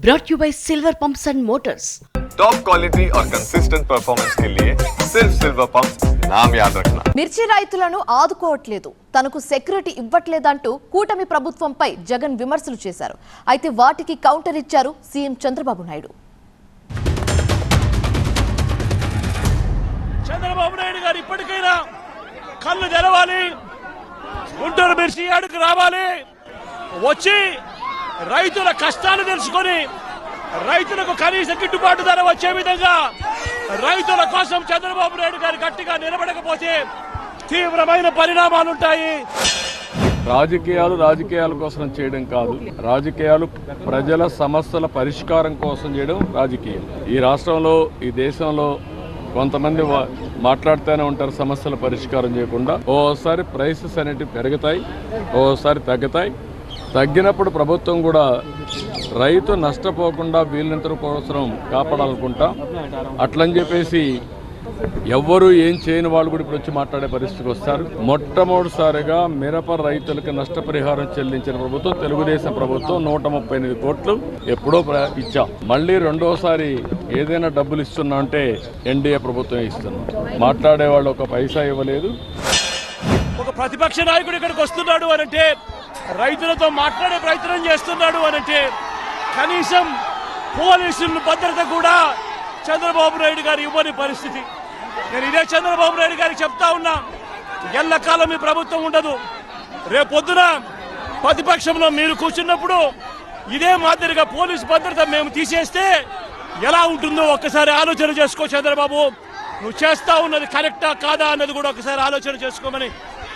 brought you by Silver Pumps and Motors. Top quality और consistent performance के लिए सिर्फ सिल्वर पंप्स नाम याद रखना। మిర్చి రైతులను ఆదుకోవట్లేదు, తనకు సెక్యూరిటీ ఇవ్వట్లేదంటూ కూటమి ప్రభుత్వంపై జగన్ విమర్శలు చేశారు. అయితే వాటికి కౌంటర్ ఇచ్చారు సీఎం చంద్రబాబు నాయుడు. చంద్రబాబు నాయుడు గారు ఇప్పటికైనా కళ్ళు తెరవాలి, గుంటూరు మిర్చి యార్డుకు రావాలి, వచ్చి రైతుల కష్టాలు తెలుసుకొని రైతులకు కనీస గిట్టుబాటు ధర వచ్చే విధంగా రైతుల కోసం చంద్రబాబు నాయుడు గారు గట్టిగా నిలబడకపోతే తీవ్రమైన పరిణామాలుంటాయి. రాజకీయాల కోసం చేయడం కాదు, రాజకీయాలు ప్రజల సమస్యల పరిష్కారం కోసం చేయడం రాజకీయం. ఈ రాష్ట్రంలో, ఈ దేశంలో కొంతమంది మాట్లాడుతూనే ఉంటారు సమస్యల పరిష్కారం చేయకుండా. ఓసారి ప్రైసెస్ అనేటివి పెరుగుతాయి, ఓసారి తగ్గుతాయి. తగ్గినప్పుడు ప్రభుత్వం కూడా రైతు నష్టపోకుండా వీళ్ళంత కోసం కాపాడాలనుకుంటా. అట్లని చెప్పేసి ఎవ్వరూ ఏం చేయని వాళ్ళు కూడా ఇప్పుడు వచ్చి మాట్లాడే పరిస్థితికి వస్తారు. మొట్టమొదటిసారిగా మిరప రైతులకు నష్టపరిహారం చెల్లించిన ప్రభుత్వం తెలుగుదేశం ప్రభుత్వం 138 కోట్లు ఎప్పుడో ఇచ్చాం. మళ్ళీ రెండోసారి ఏదైనా డబ్బులు ఇస్తున్నా అంటే ఎన్డీఏ ప్రభుత్వం ఇస్తున్నాం. మాట్లాడే వాళ్ళు ఒక పైసా ఇవ్వలేదు. ఒక ప్రతిపక్ష నాయకుడు ఇక్కడికి వస్తున్నాడు అనంటే, రైతులతో మాట్లాడే ప్రయత్నం చేస్తున్నాడు అనంటే కనీసం పోలీసుల భద్రత కూడా చంద్రబాబు నాయుడు గారు ఇవ్వని పరిస్థితి. నేను ఇదే చంద్రబాబు నాయుడు గారికి చెప్తా ఉన్నా, ఎల్లకాలం మీ ప్రభుత్వం ఉండదు. రేపొద్దున ప్రతిపక్షంలో మీరు కూర్చున్నప్పుడు ఇదే మాదిరిగా పోలీసు భద్రత మేము తీసేస్తే ఎలా ఉంటుందో ఒక్కసారి ఆలోచన చేసుకో చంద్రబాబు. నువ్వు చేస్తా ఉన్నది కరెక్టా కాదా అన్నది కూడా ఒకసారి ఆలోచన చేసుకోమని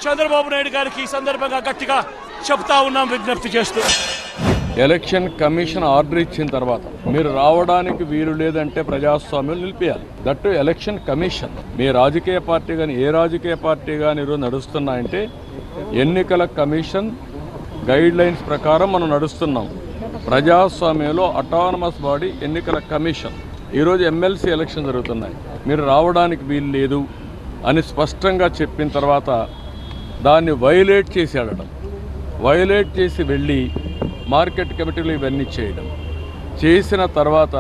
చంద్రబాబు నాయుడు గారికి ఈ సందర్భంగా గట్టిగా చెప్తా ఉన్నాం, విజ్ఞప్తి చేస్తూ. ఎలక్షన్ కమిషన్ ఆర్డర్ ఇచ్చిన తర్వాత మీరు రావడానికి వీలు లేదంటే ప్రజాస్వామ్యం నిలిపేయాలి. That election commission. మీ రాజకీయ పార్టీ కానీ ఏ రాజకీయ పార్టీ కానీ ఈరోజు నడుస్తున్నాయంటే ఎన్నికల కమిషన్ గైడ్ లైన్స్ ప్రకారం మనం నడుస్తున్నాం. ప్రజాస్వామ్యంలో అటానమస్ బాడీ ఎన్నికల కమిషన్. ఈరోజు ఎమ్మెల్సీ ఎలక్షన్ జరుగుతున్నాయి, మీరు రావడానికి వీలు లేదు అని స్పష్టంగా చెప్పిన తర్వాత దాన్ని వైలేట్ చేసి ఆడడం, వైలేట్ చేసి వెళ్ళి మార్కెట్ కమిటీలు ఇవన్నీ చేయడం, చేసిన తర్వాత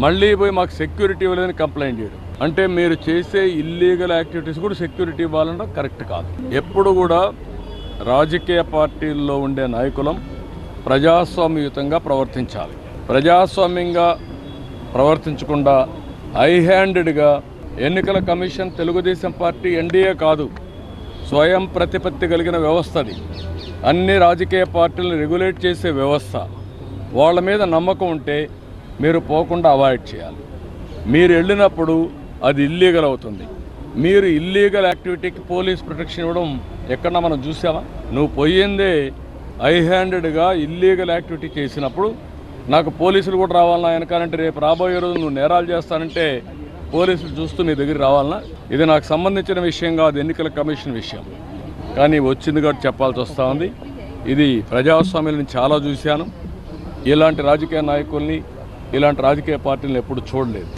మళ్ళీ పోయి మాకు సెక్యూరిటీ ఇవ్వలేదని కంప్లైంట్ చేయడం. అంటే మీరు చేసే ఇల్లీగల్ యాక్టివిటీస్ కూడా సెక్యూరిటీ ఇవ్వాలన్నా కరెక్ట్ కాదు. ఎప్పుడు కూడా రాజకీయ పార్టీల్లో ఉండే నాయకులం ప్రజాస్వామ్యయుతంగా ప్రవర్తించాలి. ప్రజాస్వామ్యంగా ప్రవర్తించకుండా హై హ్యాండెడ్గా ఎన్నికల కమిషన్ తెలుగుదేశం పార్టీ ఎన్డీఏ కాదు, స్వయం ప్రతిపత్తి కలిగిన వ్యవస్థ అది. అన్ని రాజకీయ పార్టీలను రెగ్యులేట్ చేసే వ్యవస్థ. వాళ్ళ మీద నమ్మకం ఉంటే మీరు పోకుండా అవాయిడ్ చేయాలి. మీరు వెళ్ళినప్పుడు అది ఇల్లీగల్ అవుతుంది. మీరు ఇల్లీగల్ యాక్టివిటీకి పోలీస్ ప్రొటెక్షన్ ఇవ్వడం ఎక్కడన్నా మనం చూసామా? నువ్వు పోయిందే హై హ్యాండెడ్గా ఇల్లీగల్ యాక్టివిటీ చేసినప్పుడు నాకు పోలీసులు కూడా రావాలన్నా వెనకాలంటే రేపు రాబోయే రోజు నువ్వు నేరాలు చేస్తానంటే పోలీసులు చూస్తూ నీ దగ్గర రావాలన్నా? ఇది నాకు సంబంధించిన విషయం కాదు, ఎన్నికల కమిషన్ విషయం. కానీ వచ్చింది కాబట్టి చెప్పాల్సి వస్తూ ఉంది. ఇది ప్రజాస్వామ్యాలను చాలా చూశాను. ఇలాంటి రాజకీయ నాయకుల్ని, ఇలాంటి రాజకీయ పార్టీలను ఎప్పుడు చూడలేదు.